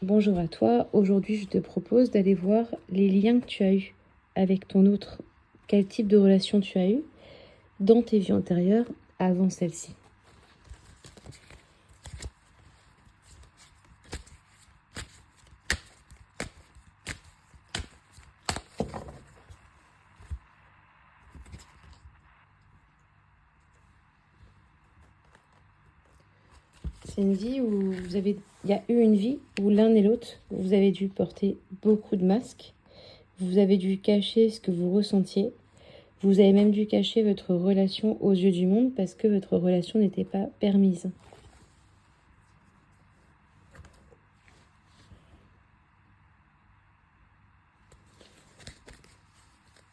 Bonjour à toi, aujourd'hui je te propose d'aller voir les liens que tu as eus avec ton autre, quel type de relation tu as eu dans tes vies antérieures avant celle-ci. C'est une vie où il y a eu une vie où l'un et l'autre, vous avez dû porter beaucoup de masques, vous avez dû cacher ce que vous ressentiez, vous avez même dû cacher votre relation aux yeux du monde parce que votre relation n'était pas permise.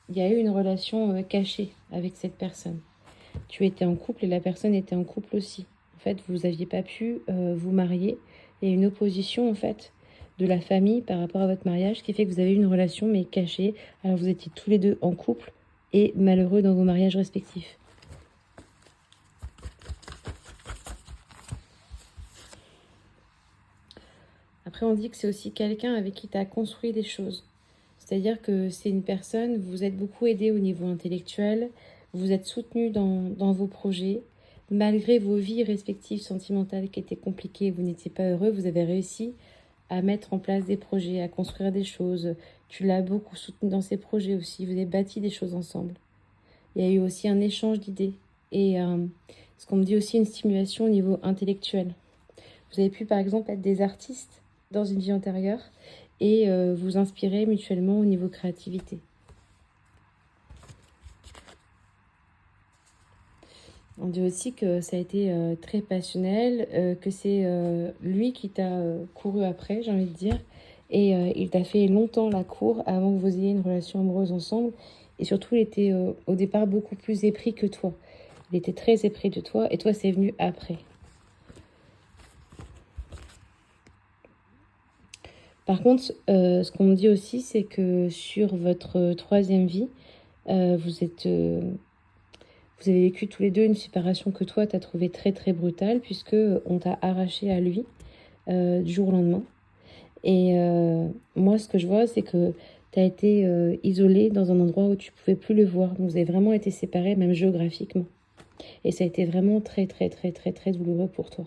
Il y a eu une relation cachée avec cette personne. Tu étais en couple et la personne était en couple aussi. En fait, vous n'aviez pas pu vous marier. Il y a une opposition, en fait, de la famille par rapport à votre mariage qui fait que vous avez eu une relation mais cachée. Alors vous étiez tous les deux en couple et malheureux dans vos mariages respectifs. Après, on dit que c'est aussi quelqu'un avec qui tu as construit des choses. C'est-à-dire que c'est une personne, vous êtes beaucoup aidé au niveau intellectuel, vous êtes soutenu dans vos projets. Malgré vos vies respectives sentimentales qui étaient compliquées, vous n'étiez pas heureux, vous avez réussi à mettre en place des projets, à construire des choses. Tu l'as beaucoup soutenu dans ses projets aussi, vous avez bâti des choses ensemble. Il y a eu aussi un échange d'idées et ce qu'on me dit aussi une stimulation au niveau intellectuel. Vous avez pu par exemple être des artistes dans une vie antérieure et vous inspirer mutuellement au niveau créativité. On dit aussi que ça a été très passionnel, que c'est lui qui t'a couru après, j'ai envie de dire, et il t'a fait longtemps la cour avant que vous ayez une relation amoureuse ensemble. Et surtout, il était au départ beaucoup plus épris que toi. Il était très épris de toi et toi, c'est venu après. Par contre, ce qu'on me dit aussi, c'est que sur votre troisième vie, vous avez vécu tous les deux une séparation que toi, tu as trouvée très très brutale, puisque on t'a arraché à lui du jour au lendemain. Et moi, ce que je vois, c'est que tu as été isolée dans un endroit où tu ne pouvais plus le voir. Donc, vous avez vraiment été séparés, même géographiquement. Et ça a été vraiment très très très très très douloureux pour toi.